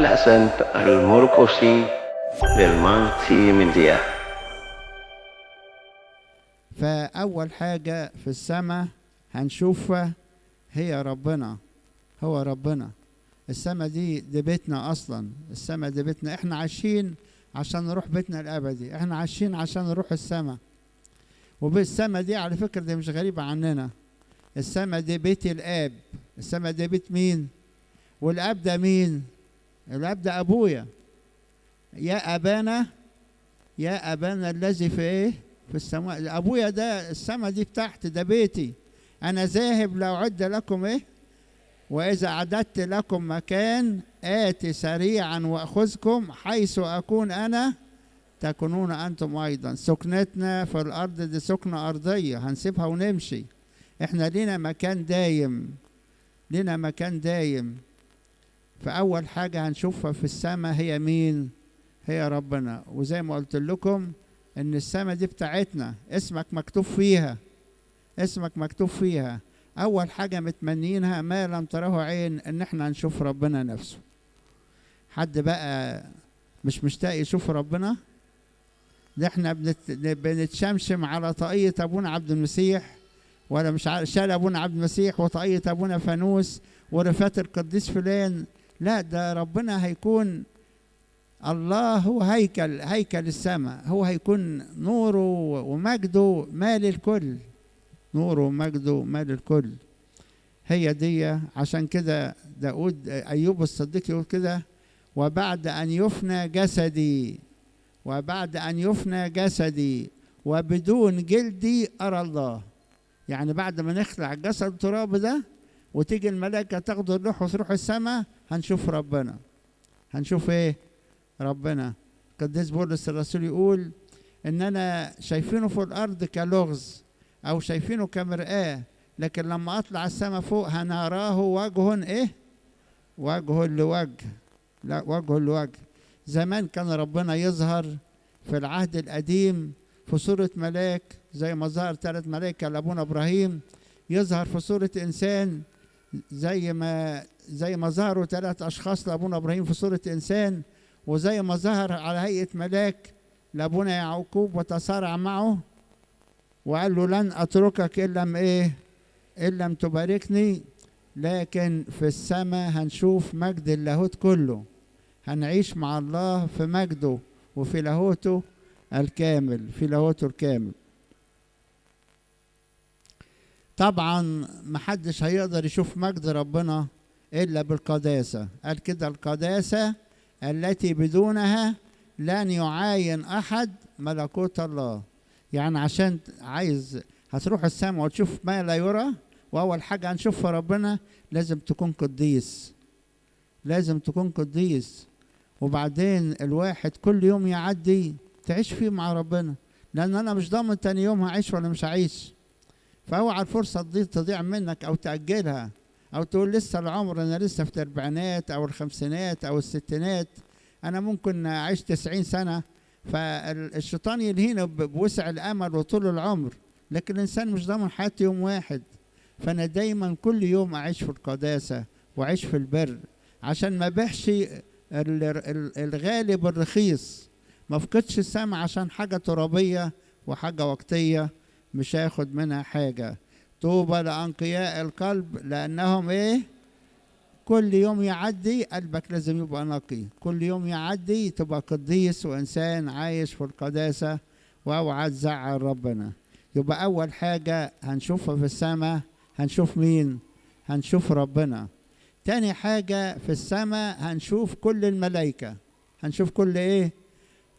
الحسن المرقسي للمالتي ميديا. فأول حاجة في السماء هنشوفها هي ربنا. هو ربنا. السماء دي بيتنا أصلا. السماء دي بيتنا. احنا عايشين عشان نروح بيتنا الأبدي. احنا عايشين عشان نروح السماء. وبالسماء دي على فكرة دي مش غريبة عننا. السماء دي بيت الآب. السماء دي بيت مين؟ والآب ده مين؟ الآب ده أبويا. يا أبانا يا أبانا الذي في إيه؟ في السماء. أبويا ده السماء دي بتاعتي، ده بيتي. أنا ذاهب لأعد لكم إيه؟ وإذا أعددت لكم مكان آتي سريعا وأخذكم حيث أكون أنا تكونون أنتم أيضا. سكنتنا في الأرض دي سكنة أرضية هنسيبها ونمشي. إحنا لينا مكان دايم. لينا مكان دايم. فأول حاجة هنشوفها في السماء هي مين؟ هي ربنا. وزي ما قلت لكم إن السماء دي بتاعتنا. اسمك مكتوب فيها. اسمك مكتوب فيها. أول حاجة متمنينها ما لم تره عين إن إحنا نشوف ربنا نفسه. حد بقى مش مشتاق يشوف ربنا؟ ده إحنا بنتشمشم على طاقية أبونا عبد المسيح، ولا مش عارف شال أبونا عبد المسيح وطاقية أبونا فانوس ورفات القديس فلان. لا، ده ربنا هيكون الله هو هيكل السماء. هو هيكون نوره ومجده مال الكل. نوره ومجده مال الكل. هي دي. عشان كده داود أيوب الصديق يقول كده: وبعد أن يفنى جسدي وبعد أن يفنى جسدي وبدون جلدي أرى الله. يعني بعد ما نخلع الجسد التراب ده وتيجي الملائكة تاخد الروح وتروح السماء هنشوف ربنا. هنشوف ايه؟ ربنا. القديس بولس الرسول يقول اننا شايفينه في الارض كلغز او شايفينه كمرآة، لكن لما اطلع السماء فوق هنراه وجه ايه؟ وجه لوجه. لا، وجه لوجه. زمان كان ربنا يظهر في العهد القديم في صورة ملاك، زي ما ظهر 3 ملائكة لأبونا إبراهيم. يظهر في صورة إنسان زي ما ظهروا 3 أشخاص لأبونا إبراهيم في صورة إنسان، وزي ما ظهر على هيئة ملاك لأبونا يعقوب وتصارع معه وقال له: لن أتركك إن لم إيه؟ إن لم تباركني. لكن في السماء هنشوف مجد اللاهوت كله. هنعيش مع الله في مجده وفي لاهوته الكامل. في لاهوته الكامل. طبعا محدش هيقدر يشوف مجد ربنا إلا بالقداسة. قال كده: القداسة التي بدونها لن يعاين أحد ملكوت الله. يعني عشان عايز هتروح السماء وتشوف ما لا يرى، وأول حاجة هنشوف ربنا لازم تكون قديس. لازم تكون قديس. وبعدين الواحد كل يوم يعدي تعيش فيه مع ربنا، لأن أنا مش ضامن تاني يوم هعيش ولا مش هعيش. فاوعى الفرصة دي تضيع منك أو تأجلها، أو تقول لسه العمر، أنا لسه في الأربعينات أو الخمسينات أو الستينات، أنا ممكن أعيش 90 سنة. فالشيطان يلهينا بوسع الأمل وطول العمر، لكن الإنسان مش ضامن حياته يوم واحد. فأنا دايما كل يوم أعيش في القداسة وأعيش في البر، عشان ما بيحش الغالي بالرخيص. ما فقدش السمع عشان حاجة ترابية وحاجة وقتية مش هياخد منها حاجة. طوبى لأنقياء القلب لأنهم إيه؟ كل يوم يعدي قلبك لازم يبقى نقي. كل يوم يعدي تبقى قديس وإنسان عايش في القداسة، واوعى تزعل ربنا. يبقى أول حاجة هنشوفها في السماء هنشوف مين؟ هنشوف ربنا. تاني حاجة في السماء هنشوف كل الملائكة. هنشوف كل إيه؟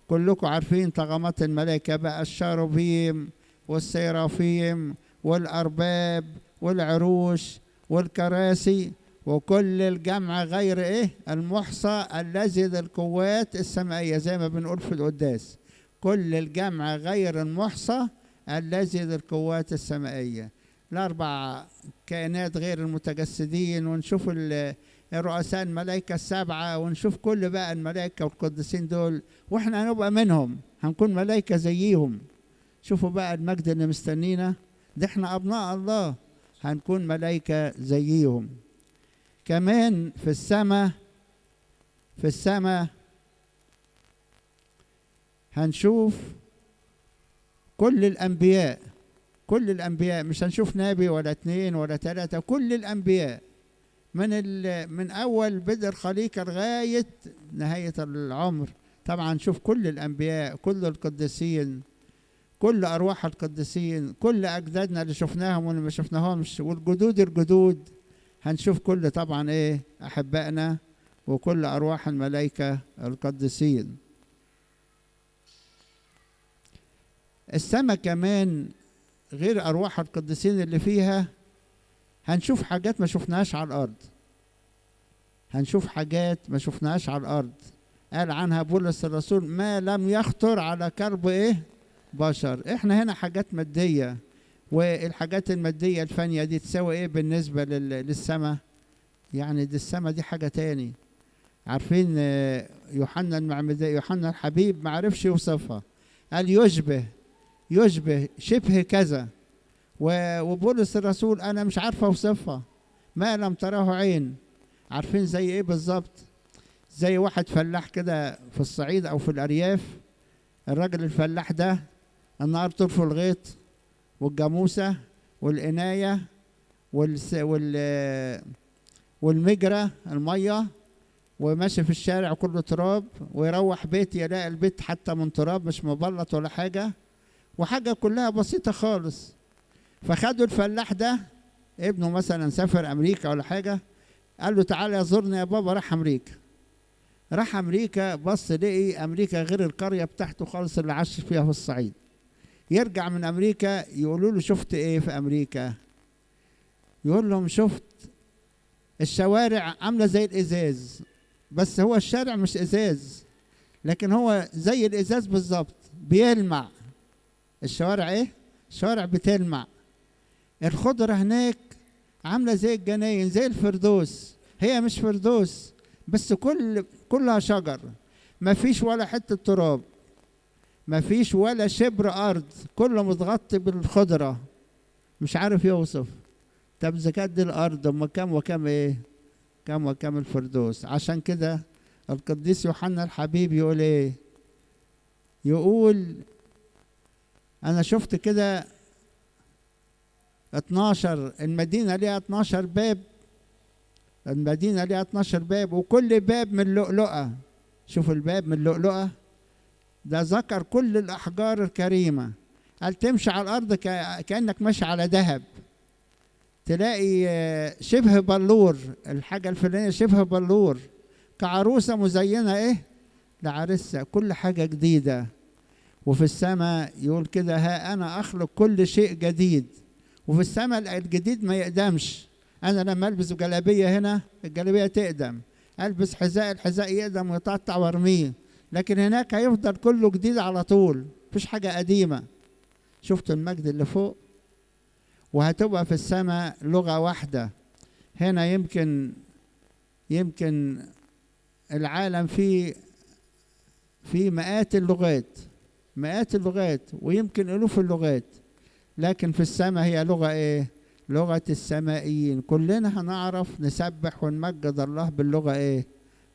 كلكم عارفين طغمات الملائكة بقى: الشاروبيم والسيرافيم والأرباب والعروش والكراسي، وكل الجمع غير إيه؟ المحصى الذي للقوات السمائية. زي ما بنقول في القداس: كل الجمع غير المحصى الذي للقوات السمائية. 4 كائنات غير المتجسدين، ونشوف الرؤساء الملائكة 7، ونشوف كل بقى الملائكة والقديسين دول، واحنا هنبقى منهم، هنكون ملائكة زيهم. شوفوا بقى المجد اللي مستنينا ده. احنا أبناء الله، هنكون ملائكة زيهم. كمان في السماء في السماء هنشوف كل الأنبياء، كل الأنبياء، مش هنشوف نبي ولا 2 ولا 3، كل الأنبياء من أول بدء الخليقة لغاية نهاية العمر. طبعا نشوف كل الأنبياء، كل القديسين، كل أرواح القديسين، كل أجدادنا اللي شفناهم واللي ما شفناهمش، والجدود الجدود. هنشوف كل طبعا إيه أحبائنا وكل أرواح الملائكة القديسين. السماء كمان غير أرواح القديسين اللي فيها هنشوف حاجات ما شفناهاش على الأرض، هنشوف حاجات ما شفناهاش على الأرض. قال عنها بولس الرسول ما لم يخطر على قلب إيه بشر. إحنا هنا حاجات مادية، والحاجات المادية الفانية دي تساوي إيه بالنسبة للسماء؟ يعني دي السماء دي حاجة تاني. عارفين يوحنا المعمدان، يوحنا الحبيب ما عرفش يوصفها، قال يشبه شبه كذا. وبولس الرسول أنا مش عارفة أوصفها، ما لم تراه عين. عارفين زي إيه بالظبط؟ زي واحد فلاح كده في الصعيد أو في الأرياف. الراجل الفلاح ده النهار طرفه الغيط والجاموسة والقناية والمجرى المية، وماشي في الشارع كله تراب، ويروح بيت يلاقي البيت حتى من تراب مش مبلط ولا حاجة، وحاجة كلها بسيطة خالص. فخدوا الفلاح ده، ابنه مثلا سافر أمريكا ولا حاجة، قال له تعالى يزورني يا بابا. راح أمريكا، بص لقي أمريكا غير القرية بتاعته خالص اللي عاش فيها في الصعيد. يرجع من أمريكا يقولوا له شفت إيه في أمريكا؟ يقول لهم شفت الشوارع عاملة زي الإزاز، بس هو الشارع مش إزاز، لكن هو زي الإزاز بالظبط بيلمع. الشوارع إيه؟ الشوارع بتلمع. الخضرة هناك عاملة زي الجناين، زي الفردوس. هي مش فردوس بس كلها شجر، مفيش ولا حتة تراب، مفيش ولا شبر أرض، كله متغطي بالخضرة. مش عارف يوصف. طب إذا كانت دي الأرض، أما كم وكم إيه؟ كم وكم الفردوس. عشان كده القديس يوحنا الحبيب يقول إيه؟ يقول أنا شفت كده 12 المدينة ليها 12 باب، المدينة ليها 12 باب، وكل باب من لؤلؤة. شوف الباب من لؤلؤة ده، ذكر كل الأحجار الكريمة. قال تمشي على الأرض كأنك ماشي على ذهب، تلاقي شبه بلور، الحاجة الفلانية شبه بلور، كعروسة مزينة إيه لعرسها، كل حاجة جديدة. وفي السماء يقول كده ها أنا أخلق كل شيء جديد. وفي السماء الجديد ما يقدمش. أنا لما ألبس جلابية هنا الجلابية تقدم، ألبس حذاء الحذاء يقدم ويتقطع وارميه، لكن هناك هيفضل كله جديد على طول، مفيش حاجة قديمة. شفتوا المجد اللي فوق؟ وهتبقى في السماء لغة واحدة. هنا يمكن العالم فيه مئات اللغات ويمكن ألوف اللغات، لكن في السماء هي لغة إيه؟ لغة السمائيين. كلنا هنعرف نسبح ونمجد الله باللغة إيه؟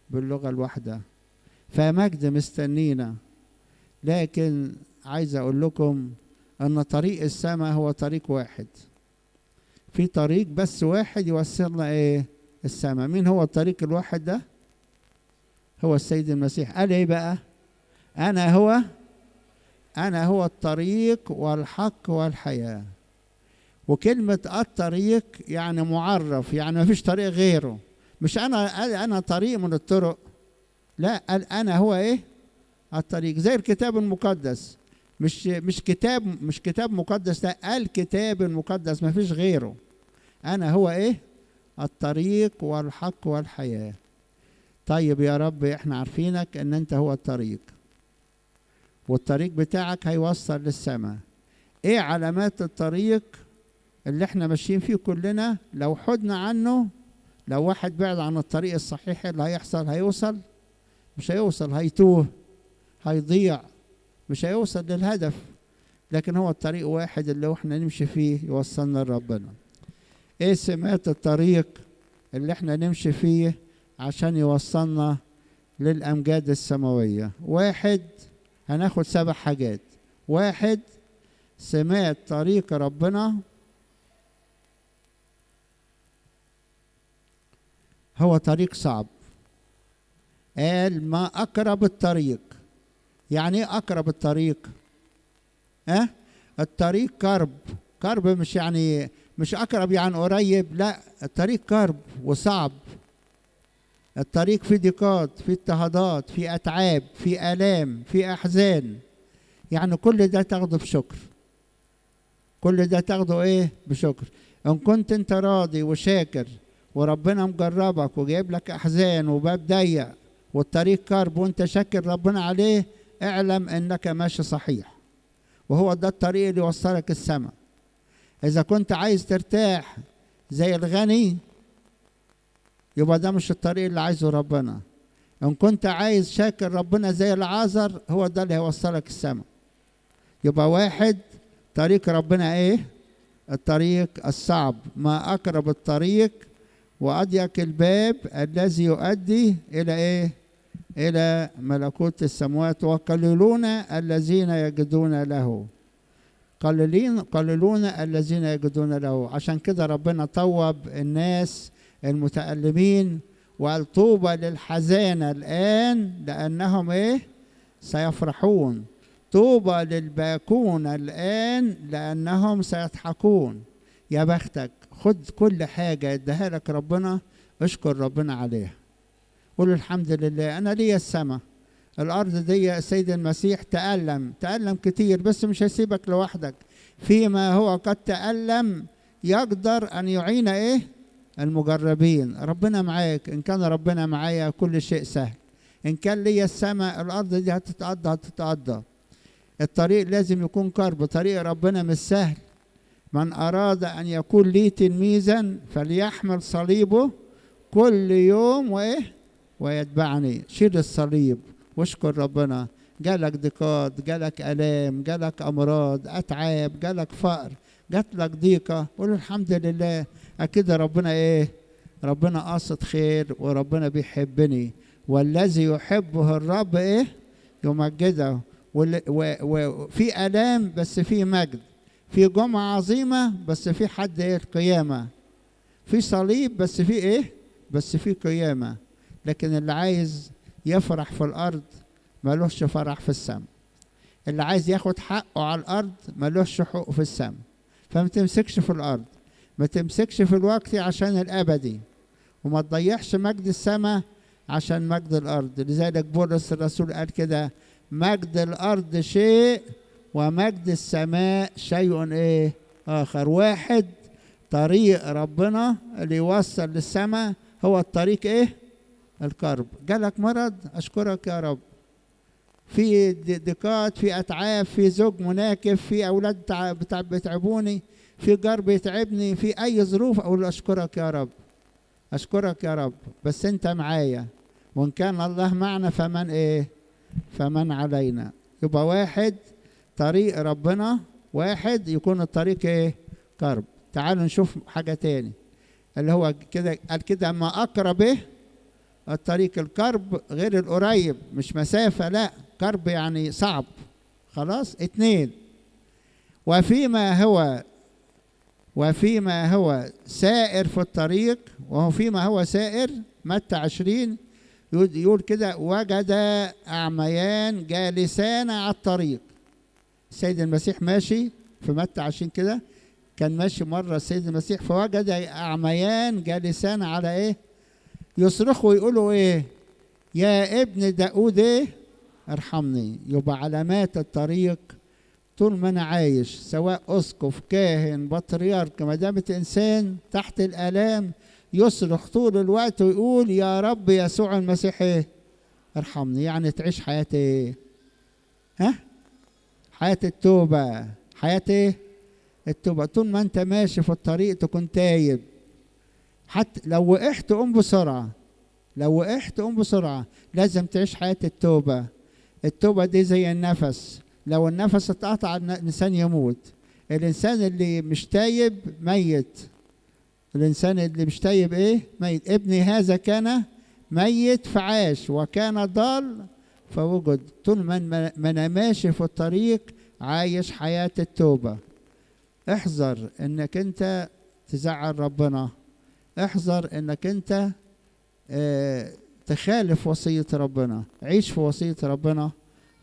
باللغة الواحدة. فمجد مستنينا. لكن عايز أقول لكم أن طريق السماء هو طريق واحد، في طريق بس واحد يوصلنا إيه؟ السماء. مين هو الطريق الواحد ده؟ هو السيد المسيح. قال إيه بقى؟ أنا هو الطريق والحق والحياة. وكلمة الطريق يعني معرف، يعني ما فيش طريق غيره. مش أنا طريق من الطرق، لا، قال أنا هو إيه؟ الطريق. زي الكتاب المقدس، مش كتاب مقدس، لا، الكتاب المقدس ما فيش غيره. أنا هو إيه؟ الطريق والحق والحياة. طيب يا رب إحنا عارفينك أن أنت هو الطريق، والطريق بتاعك هيوصل للسماء. إيه علامات الطريق اللي إحنا ماشيين فيه كلنا؟ لو حدنا عنه، لو واحد بعد عن الطريق الصحيح اللي هيحصل؟ هيوصل؟ مش هيوصل، هيتوه، هيضيع، مش هيوصل للهدف. لكن هو الطريق واحد اللي احنا نمشي فيه يوصلنا لربنا. ايه سمات الطريق اللي احنا نمشي فيه عشان يوصلنا للأمجاد السماوية. واحد، هناخد 7 حاجات. واحد، سمات طريق ربنا هو طريق صعب. قال ما أقرب الطريق. يعني ايه أقرب الطريق؟ الطريق كرب. كرب مش يعني مش أقرب يعني قريب، لا، الطريق كرب وصعب. الطريق فيه ضيقات، فيه اضطهادات، فيه أتعاب، فيه آلام، فيه أحزان. يعني كل ده تاخده بشكر. كل ده تاخده ايه؟ بشكر. ان كنت انت راضي وشاكر وربنا مجربك وجايب لك احزان وباب ضيق والطريق كرب وانت شاكر ربنا عليه، اعلم انك ماشي صحيح، وهو ده الطريق اللي يوصلك السماء. اذا كنت عايز ترتاح زي الغني، يبقى ده مش الطريق اللي عايزه ربنا. ان كنت عايز شاكر ربنا زي العازر، هو ده اللي هيوصلك السماء. يبقى واحد، طريق ربنا ايه؟ الطريق الصعب. ما اقرب الطريق واضيق الباب الذي يؤدي الى ايه؟ الى ملكوت السماوات. وقليلون الذين يجدون له. قليلون الذين يجدون له. عشان كده ربنا طوب الناس المتألمين وقال طوبى للحزانة الآن لأنهم ايه؟ سيفرحون. طوبى للباكون الآن لأنهم سيضحكون. يا بختك، خد كل حاجة اداها لك ربنا، اشكر ربنا عليها. قول الحمد لله أنا ليا السماء. الأرض دي السيد المسيح تألم كتير، بس مش هيسيبك لوحدك. فيما هو قد تألم يقدر أن يعين إيه؟ المجربين. ربنا معاك. إن كان ربنا معايا كل شيء سهل. إن كان ليا السماء، الأرض دي هتتقضى. الطريق لازم يكون كرب. طريق ربنا مش سهل. من أراد أن يكون لي تلميذا فليحمل صليبه كل يوم وإيه؟ ويتبعني. شيل الصليب واشكر ربنا. جالك ضيقات، جالك آلام، جالك أمراض، أتعاب، جالك فقر، جاتلك ضيقة، قول الحمد لله. أكيد ربنا إيه؟ ربنا قاصد خير وربنا بيحبني. والذي يحبه الرب إيه؟ يمجده. وفي آلام بس في مجد. في جمعة عظيمة بس في حد إيه؟ القيامة. في صليب بس في إيه؟ بس في قيامة. لكن اللي عايز يفرح في الأرض ملوش فرح في السماء. اللي عايز ياخد حقه على الأرض ملوش حقه في السماء. فما تمسكش في الأرض، ما تمسكش في الوقت عشان الأبدي، وما تضيعش مجد السماء عشان مجد الأرض. لذلك بولس الرسول قال كده: مجد الأرض شيء ومجد السماء شيء إيه؟ آخر. واحد، طريق ربنا اللي يوصل للسماء هو الطريق إيه؟ الكرب. جالك مرض، أشكرك يا رب. في ضيقات، في أتعاب، في زوج مناكف، في أولاد بتعبوني، في جار بيتعبني، في أي ظروف، أقول أشكرك يا رب، أشكرك يا رب، بس أنت معايا. وإن كان الله معنا فمن إيه؟ فمن علينا. يبقى واحد، طريق ربنا. واحد، يكون الطريق إيه؟ كرب. تعالوا نشوف حاجة تاني اللي هو كده. قال كده: ما أقرب إيه؟ الطريق. الكرب غير القريب، مش مسافة، لا، كرب يعني صعب. خلاص. 2، وفيما هو سائر في الطريق. وهو فيما هو سائر، متى 20 يقول كده: وجد أعميان جالسان على الطريق. السيد المسيح ماشي في متى 20 كده، كان ماشي مرة السيد المسيح فوجد أعميان جالسان على إيه؟ يصرخوا ويقولوا إيه؟ يا ابن داود إيه؟ ارحمني. يبقى علامات الطريق طول ما أنا عايش، سواء أسقف، كاهن، بطريرك، ما دامت إنسان تحت الآلام، يصرخ طول الوقت ويقول: يا رب يسوع المسيح إيه؟ ارحمني. يعني تعيش حياة إيه؟ حياة التوبة. حياة إيه؟ التوبة. طول ما أنت ماشي في الطريق تكون تايب. حتى لو وقعت قوم بسرعة، لو وقعت قوم بسرعة. لازم تعيش حياة التوبة. التوبة دي زي النفس، لو النفس اتقطع الإنسان يموت. الإنسان اللي مش تايب ميت. الإنسان اللي مش تايب إيه؟ ميت. ابني هذا كان ميت فعاش، وكان ضال فوجد. طول ما أنا ماشي في الطريق عايش حياة التوبة. احذر انك انت تزعل ربنا، احذر انك انت تخالف وصية ربنا. عيش في وصية ربنا،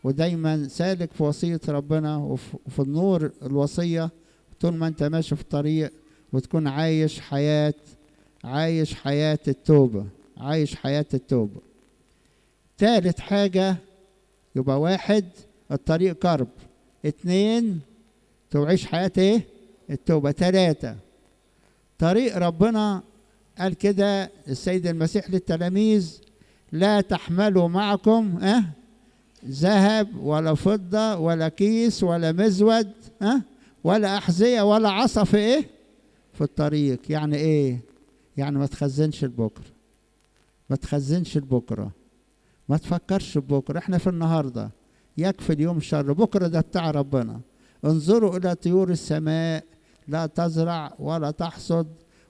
ودايما سالك في وصية ربنا وفي النور الوصية طول ما انت ماشي في الطريق، وتكون عايش حياة التوبة، عايش حياة التوبة. ثالث حاجة، يبقى 1 الطريق كرب، 2 تعيش حياة ايه؟ التوبة. 3 طريق ربنا قال كده السيد المسيح للتلاميذ: لا تحملوا معكم ذهب ولا فضة ولا كيس ولا مزود ولا أحذية ولا عصا في ايه؟ في الطريق. يعني ايه؟ يعني ما تخزنش لبكره، ما تخزنش لبكره، ما تفكرش ببكره. احنا في النهارده، يكفي اليوم شر، بكره ده بتاع ربنا. انظروا الى طيور السماء، لا تزرع ولا تحصد،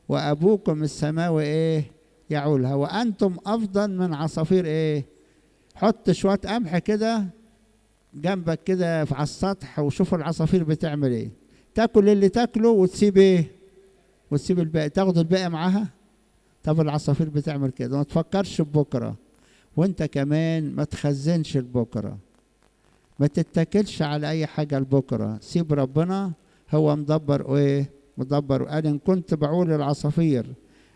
وابوكم السماوي ايه؟ يعولها، وانتم افضل من عصافير ايه؟ حط شويه قمح كده جنبك كده على السطح، وشوفوا العصافير بتعمل ايه. تاكل اللي تاكله وتسيب ايه؟ وتسيب الباقي، تاخد الباقي معاها. طب العصافير بتعمل كده. ما تفكرش ببكره، وانت كمان ما تخزنش لبكره، ما تتكلش على اي حاجه لبكره. سيب ربنا هو مدبر ايه؟ مدبر. قال ان كنت بعول العصافير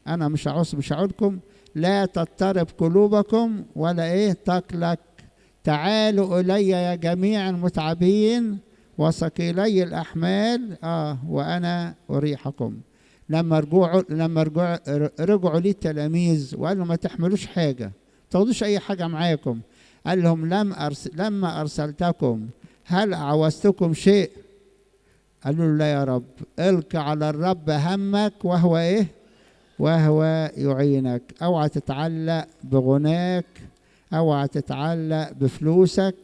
انا مش هعولكم. لا تضطرب قلوبكم ولا ايه؟ تقلق. تعالوا الي يا جميع المتعبين وثقيلي الاحمال وانا اريحكم. لما رجعوا لي التلاميذ وقالوا ما تحملوش حاجه، ما تاخدوش اي حاجه معاكم. قال لهم لما ارسلتكم هل عوزتكم شيء؟ قالوا له لا يا رب. الق على الرب همك وهو ايه؟ وهو يعينك. اوعى تتعلق بغناك، اوعى تتعلق بفلوسك،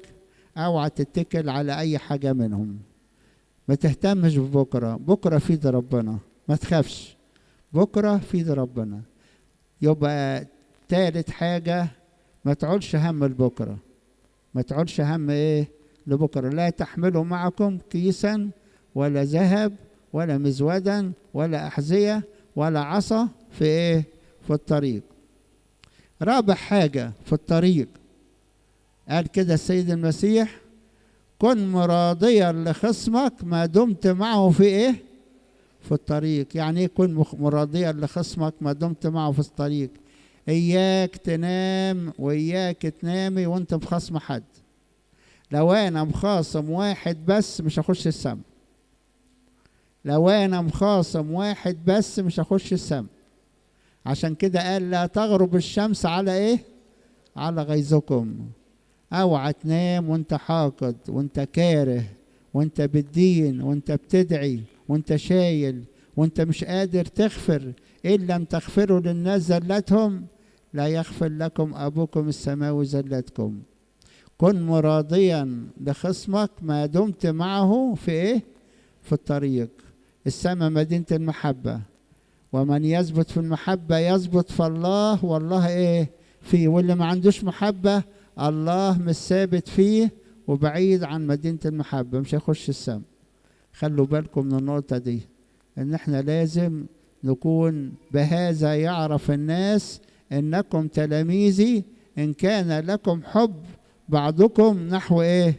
اوعى تتكل على اي حاجه منهم. ما تهتمش ببكره، بكره في ايد ربنا، ما تخافش، بكره في ايد ربنا. يبقى 3 حاجه، ما تعولش هم لبكره، ما تعولش هم ايه؟ لبكره. لا تحملوا معكم كيسا ولا ذهب ولا مزودا ولا أحذية ولا عصا في ايه؟ في الطريق. رابع حاجة في الطريق قال كده السيد المسيح: كن مراضيا لخصمك ما دمت معه في ايه؟ في الطريق. يعني ايه كن مراضيا لخصمك ما دمت معه في الطريق؟ اياك تنام واياك تنامي وانت مخاصم حد. لو انا مخاصم واحد بس مش هخش السما، لو انا مخاصم واحد بس مش هخش السما. عشان كده قال لا تغرب الشمس على ايه؟ على غيظكم. اوعى تنام وانت حاقد وانت كاره وانت بتدين وانت بتدعي وانت شايل وانت مش قادر تغفر. ان لم تغفروا للناس زلتهم لا يغفر لكم ابوكم السماوي زلتكم. كن مراضيا لخصمك ما دمت معه في ايه؟ في الطريق. السماء مدينة المحبة، ومن يثبت في المحبة يثبت في الله والله ايه؟ فيه. واللي ما عندوش محبة الله مش ثابت فيه وبعيد عن مدينة المحبة، مش هيخش السماء. خلوا بالكم من النقطة دي، ان احنا لازم نكون بهذا يعرف الناس انكم تلاميذي ان كان لكم حب بعضكم نحو ايه؟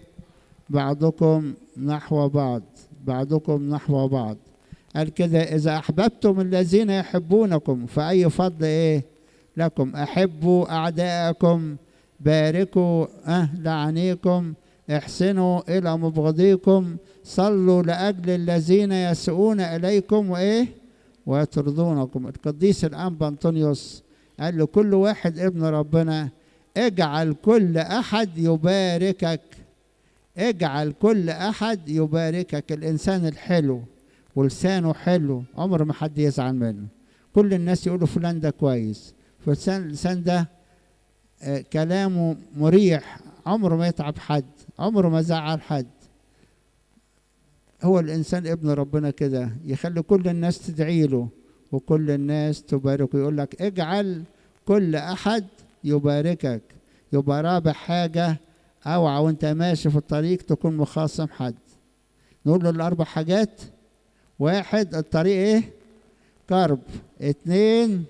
بعضكم نحو بعض، بعضكم نحو بعض. قال كده: اذا احببتم الذين يحبونكم فاي فضل ايه لكم؟ احبوا اعداءكم، باركوا لعنيكم، احسنوا الى مبغضيكم، صلوا لاجل الذين يسيئون اليكم وايه؟ ويطردونكم. القديس الانبا انطونيوس قال له كل واحد ابن ربنا: اجعل كل احد يباركك، اجعل كل احد يباركك. الانسان الحلو ولسانه حلو عمر ما حد يزعل منه، كل الناس يقولوا فلان ده كويس، فلان ده كلامه مريح، عمره ما يتعب حد، عمره ما زعل حد. هو الانسان ابن ربنا كده، يخلي كل الناس تدعي له وكل الناس تباركه. يقول لك اجعل كل احد يباركك. يبقى رابع حاجة، اوعى وانت ماشي في الطريق تكون مخاصم حد. نقول له الاربع حاجات: واحد، الطريق ايه؟ كرب. اتنين،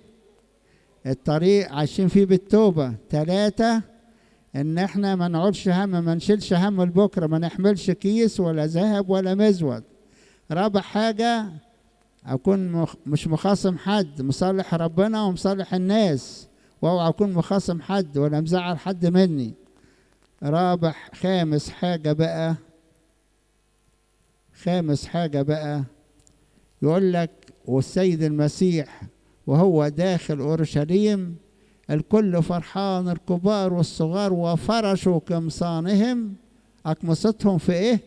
الطريق عايشين فيه بالتوبة. تلاتة، ان احنا ما نقعدش هم، ما نشيلش هم البكرة، ما نحملش كيس ولا ذهب ولا مزود. رابع حاجة، اكون مش مخاصم حد، مصالح ربنا ومصالح الناس، واوعى اكون مخاصم حد ولا مزعل حد مني. خامس حاجة بقى يقول لك: والسيد المسيح وهو داخل اورشليم الكل فرحان، الكبار والصغار، وفرشوا قمصانهم، اقمصتهم في ايه؟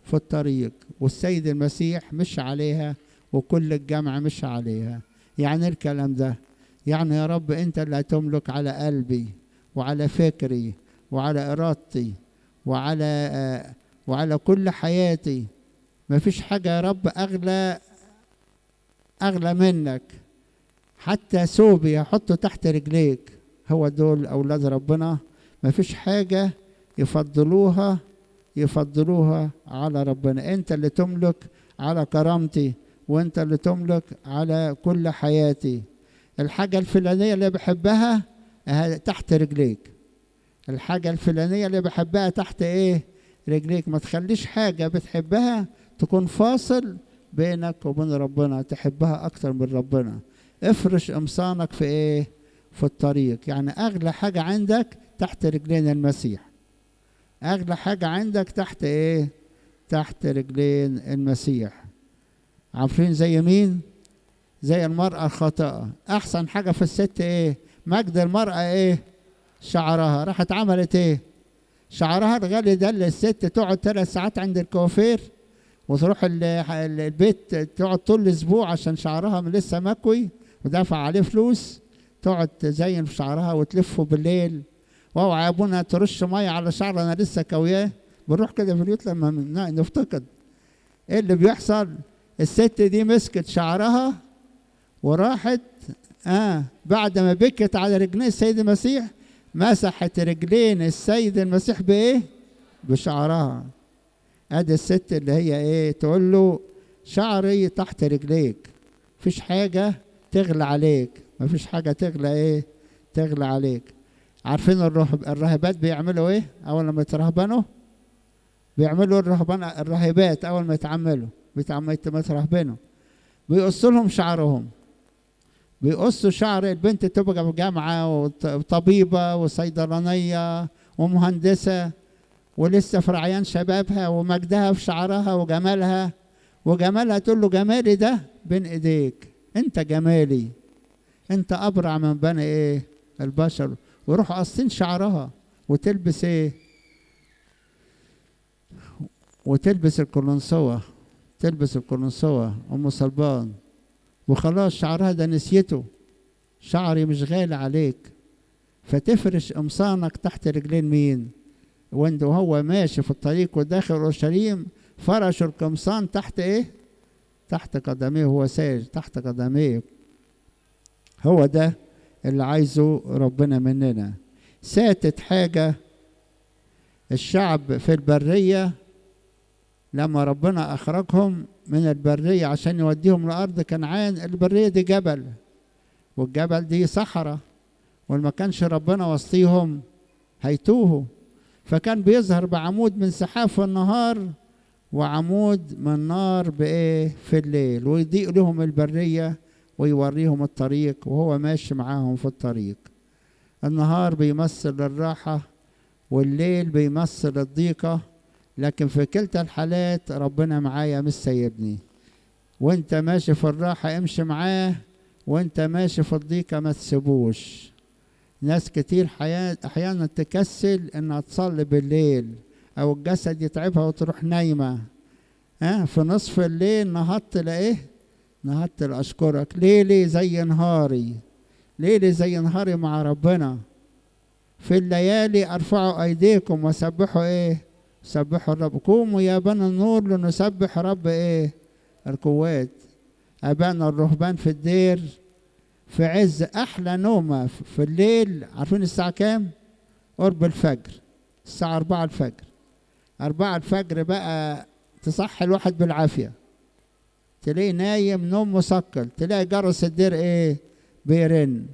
في الطريق. والسيد المسيح مش عليها، وكل الجمع مش عليها. يعني الكلام ده يعني يا رب انت اللي هتملك على قلبي وعلى فكري وعلى ارادتي وعلى كل حياتي. مفيش حاجة يا رب اغلى منك. حتى ثوبي هحطه تحت رجليك. هو دول اولاد ربنا، مفيش حاجة يفضلوها على ربنا. انت اللي تملك على كرامتي، وانت اللي تملك على كل حياتي. الحاجة الفلانية اللي بحبها تحت رجليك. الحاجة الفلانية اللي بحبها تحت ايه؟ رجليك. ما تخليش حاجة بتحبها تكون فاصل بينك وبين ربنا، تحبها اكتر من ربنا. افرش قمصانك في ايه؟ في الطريق. يعني اغلى حاجة عندك تحت رجلين المسيح. اغلى حاجة عندك تحت ايه؟ تحت رجلين المسيح. عارفين زي مين؟ زي المرأة الخاطئة. احسن حاجة في الست ايه؟ مجد المرأة ايه؟ شعرها. راحت عملت ايه؟ شعرها الغالي ده اللي الست تقعد 3 ساعات عند الكوافير، وتروح البيت تقعد طول الاسبوع عشان شعرها لسه مكوي ودافع عليه فلوس، تقعد تزين في شعرها وتلفه بالليل. واوعى يا ابونا ترش ميه على شعر انا لسه كوياه. بنروح كده في البيوت لما نفتقد ايه اللي بيحصل. الست دي مسكت شعرها وراحت بعد ما بكت على رجلين السيد المسيح، مسحت رجلين السيد المسيح بايه؟ بشعرها. ادي الست اللي هي ايه؟ تقول له: شعري تحت رجليك، مفيش حاجه تغلى عليك، مفيش حاجه تغلى عليك. عارفين الراهبات بيعملوا ايه اول ما يترهبنوا؟ بيعملوا الراهبات اول ما يترهبنوا بيقصوا لهم شعرهم. بيقصوا شعر البنت تبقى في جامعه وطبيبه وصيدلانيه ومهندسه ولسه في رعيان شبابها ومجدها في شعرها وجمالها تقول له: جمالي ده بين ايديك، انت جمالي، انت ابرع من بني ايه؟ البشر. ويروحوا قاصين شعرها وتلبس ايه؟ وتلبس القرنسوة، ام صلبان، وخلاص شعرها ده نسيته. شعري مش غالي عليك. فتفرش قمصانك تحت رجلين مين؟ وهو ماشي في الطريق وداخل اورشليم فرش القمصان تحت ايه؟ تحت قدميه. هو ساجد تحت قدميه. هو ده اللي عايزه ربنا مننا. ساتت حاجة، الشعب في البرية لما ربنا أخرجهم من البرية عشان يوديهم لأرض كنعان، البرية دي جبل، والجبل دي صحراء، وما كانش ربنا وسطيهم هيتوهوا. فكان بيظهر بعمود من سحاب في النهار وعمود من نار بإيه؟ في الليل، ويضيء لهم البرية ويوريهم الطريق وهو ماشي معاهم في الطريق. النهار بيمثل الراحة والليل بيمثل الضيقة، لكن في كلتا الحالات ربنا معايا مش سايبني. وانت ماشي في الراحة امشي معاه، وانت ماشي في الضيقة ما تسيبوش. ناس كتير احيانا تكسل انها تصلي بالليل، او الجسد يتعبها وتروح نايمة. في نصف الليل نهضت لايه؟ نهضت لأشكرك. ليلي زي نهاري مع ربنا. في الليالي ارفعوا ايديكم وسبحوا ايه؟ سبحوا الرب. قوموا يا بني النور لنسبح رب ايه؟ القوات. ابانا الرهبان في الدير في عز أحلى نومة في الليل. عارفين الساعة كام؟ قرب الفجر، الساعة 4 الفجر. 4 الفجر بقى تصحي الواحد بالعافية، تلاقيه نايم نوم مثقل، تلاقي جرس الدير ايه؟ بيرن.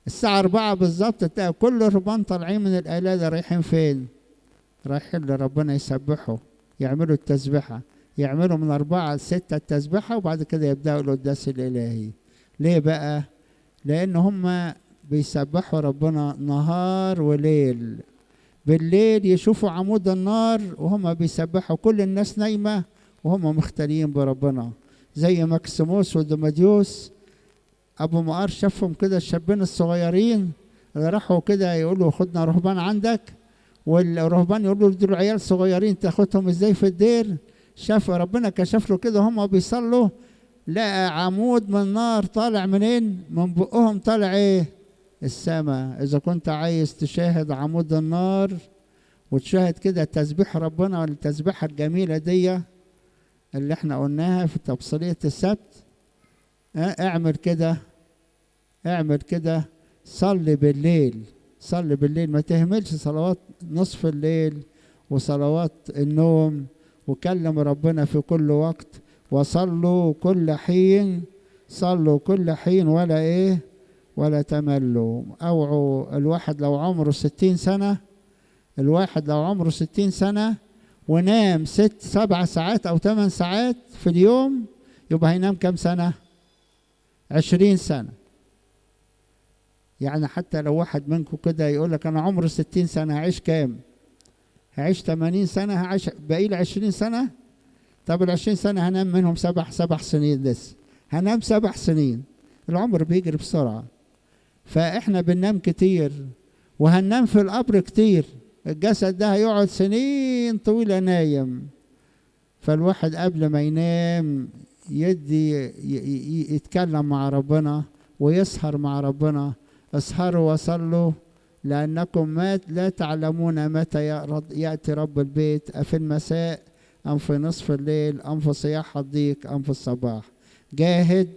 الساعة 4 بالظبط تلاقي كل الرهبان طالعين من القلادة رايحين فين؟ رايحين لربنا يسبحوا، يعملوا التسبيحة، يعملوا من 4 ل6 التسبيحة، وبعد كده يبدأوا القداس الإلهي. ليه بقى؟ لأن هم بيسبحوا ربنا نهار وليل. بالليل يشوفوا عمود النار وهم بيسبحوا، كل الناس نايمة وهم مختلين بربنا. زي مكسيموس ودمديوس، أبو مقار شافهم كده الشابين الصغيرين اللي راحوا كده يقولوا خدنا رهبان عندك، والرهبان يقولوا دول عيال صغيرين تاخدهم ازاي في الدير. شاف ربنا كشف له كده هم بيصلوا، لقى عمود من نار طالع منين؟ من بقهم طالع ايه؟ السماء. اذا كنت عايز تشاهد عمود النار وتشاهد كده تسبيح ربنا والتسبيحة الجميلة دي اللي احنا قلناها في تبصرية السبت، اعمل كده، اعمل كده، صلي بالليل، صلي بالليل، ما تهملش صلوات نصف الليل وصلوات النوم، وكلم ربنا في كل وقت. وصلوا كل حين، صلوا كل حين ولا ايه؟ ولا تملوا. اوعوا الواحد لو عمره 60 سنة، الواحد لو عمره 60 سنة ونام 7 ساعات او 8 ساعات في اليوم، يبقى هينام كم سنة؟ 20 سنة. يعني حتى لو واحد منكم كده يقول لك انا عمري 60 سنة، هعيش كام؟ هعيش 80 سنة، هعيش باقي لي 20 سنة. طب ال20 سنة هنام منهم 7 سنين لسه، هنام 7 سنين. العمر بيجري بسرعة، فاحنا بننام كتير وهننام في القبر كتير. الجسد ده هيقعد سنين طويلة نايم. فالواحد قبل ما ينام يتكلم مع ربنا ويسهر مع ربنا. اسهروا وصلوا لأنكم لا تعلمون متى يأتي رب البيت، أفي المساء أم في نصف الليل أم في صياح الضيق أم في الصباح. جاهد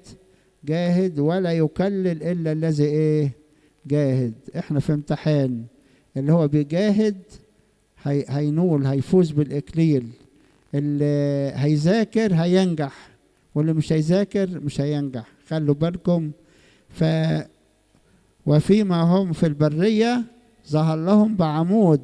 جاهد ولا يكلل إلا الذي إيه؟ جاهد. إحنا في امتحان، اللي هو بيجاهد هينول، هيفوز بالإكليل. اللي هيذاكر هينجح، واللي مش هيذاكر مش هينجح. خلوا بالكم. وفيما هم في البرية ظهر لهم بعمود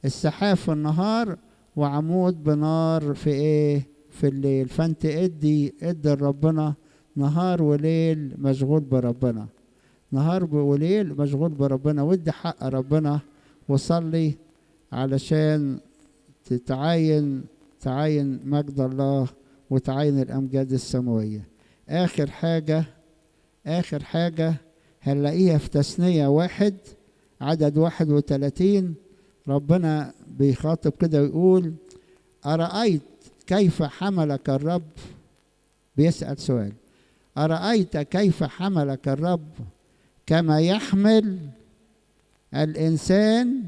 السحاب في النهار وعمود بنار في ايه؟ في الليل. فانت ادي لربنا نهار وليل مشغول بربنا، نهار وليل مشغول بربنا، وادي حق ربنا وصلي علشان تعاين مجد الله وتعاين الأمجاد السماوية. آخر حاجة هنلاقيها في تثنية 1 عدد 31. ربنا بيخاطب كده ويقول أرأيت كيف حملك الرب؟ بيسأل سؤال، أرأيت كيف حملك الرب كما يحمل الإنسان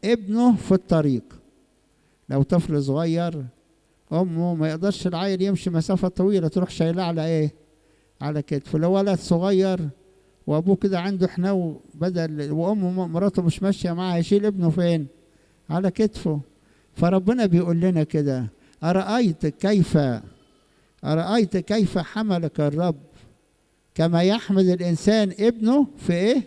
ابنه في الطريق. لو طفل صغير أمه ما يقدرش العيل يمشي مسافة طويلة، تروح شايلاه على إيه؟ على كتفه. لو ولد صغير وأبوه كده عنده حنو، بدل وأمه مراته مش ماشية معاه، يشيل ابنه فين؟ على كتفه. فربنا بيقول لنا كده أرأيت كيف حملك الرب كما يحمل الإنسان ابنه في إيه؟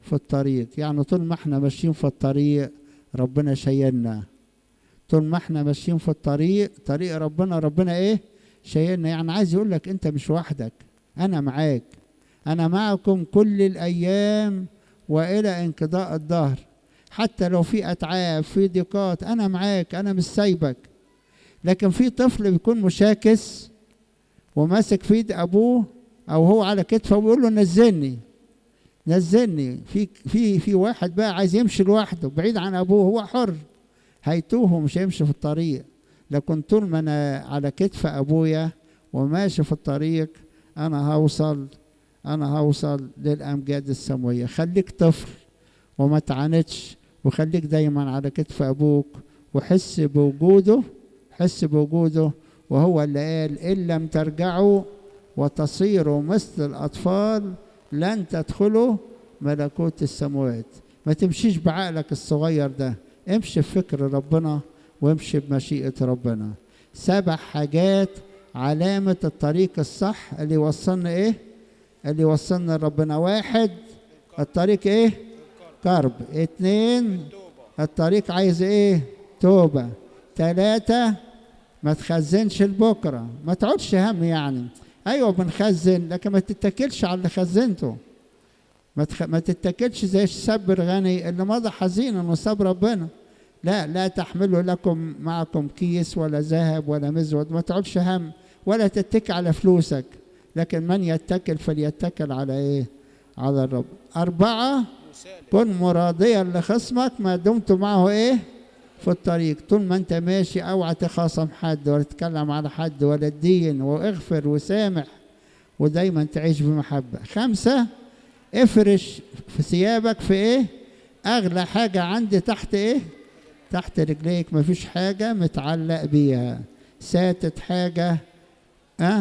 في الطريق. يعني طول ما احنا ماشيين في الطريق ربنا شايلنا. طول ما احنا ماشيين في طريق ربنا ايه؟ شايلنا. يعني عايز يقول لك انت مش وحدك، انا معاك، انا معكم كل الايام والى انقضاء الدهر. حتى لو في اتعاب في ضيقات انا معاك، انا مش سايبك. لكن في طفل بيكون مشاكس وماسك في ايد ابوه او هو على كتفه ويقول له نزلني. في واحد بقى عايز يمشي لوحده بعيد عن ابوه، هو حر، هيتوه ومش هيمشي في الطريق. لكن طول ما انا على كتف ابويا وماشي في الطريق انا هوصل للامجاد السماويه. خليك طفل وما تعاندش، وخليك دايما على كتف ابوك وحس بوجوده. وهو اللي قال ان لم ترجعوا وتصيروا مثل الأطفال لن تدخلوا ملكوت السماوات. ما تمشيش بعقلك الصغير ده، امشي بفكر ربنا وامشي بمشيئة ربنا. 7 حاجات علامة الطريق الصح اللي يوصلنا ايه؟ اللي يوصلنا لربنا. 1 الطريق ايه؟ كرب. 2 الطريق عايز ايه؟ توبة. 3 ما تخزنش لبكرة، ما تقعدش هم يعني. ايوه بنخزن، لكن ما تتكلش على اللي خزنته. ما تتكلش زي الشاب الغني اللي مضى حزينا وساب ربنا. لا تحملوا لكم معكم كيس ولا ذهب ولا مزود، ما تقعدش هم ولا تتكل على فلوسك، لكن من يتكل فليتكل على ايه؟ على الرب. 4 كن مراضيا لخصمك ما دمت معه ايه؟ في الطريق. طول ما انت ماشي اوعى تخاصم حد ولا تتكلم على حد ولا تدين، واغفر وسامح ودايما تعيش بمحبة. 5 افرش في ثيابك في ايه؟ اغلى حاجة عندي تحت ايه؟ تحت رجليك. مفيش حاجة متعلق بيها. ساتت حاجة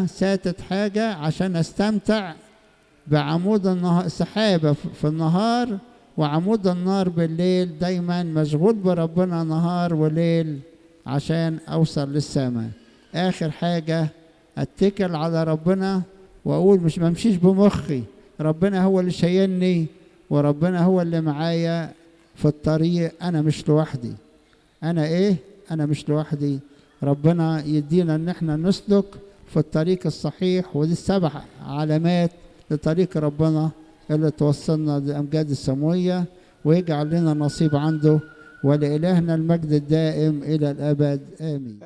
ساتت حاجة عشان استمتع بعمود النهار، سحابة في النهار وعمود النار بالليل. دايما مشغول بربنا نهار وليل عشان اوصل للسماء. اخر حاجة اتكل على ربنا واقول مش ممشيش بمخي، ربنا هو اللي شايلني وربنا هو اللي معايا في الطريق. انا مش لوحدي. انا مش لوحدي. ربنا يدينا ان احنا نسلك في الطريق الصحيح. ودي 7 علامات لطريق ربنا اللي توصلنا للأمجاد السماوية، ويجعل لنا نصيب عنده. ولإلهنا المجد الدائم إلى الأبد آمين.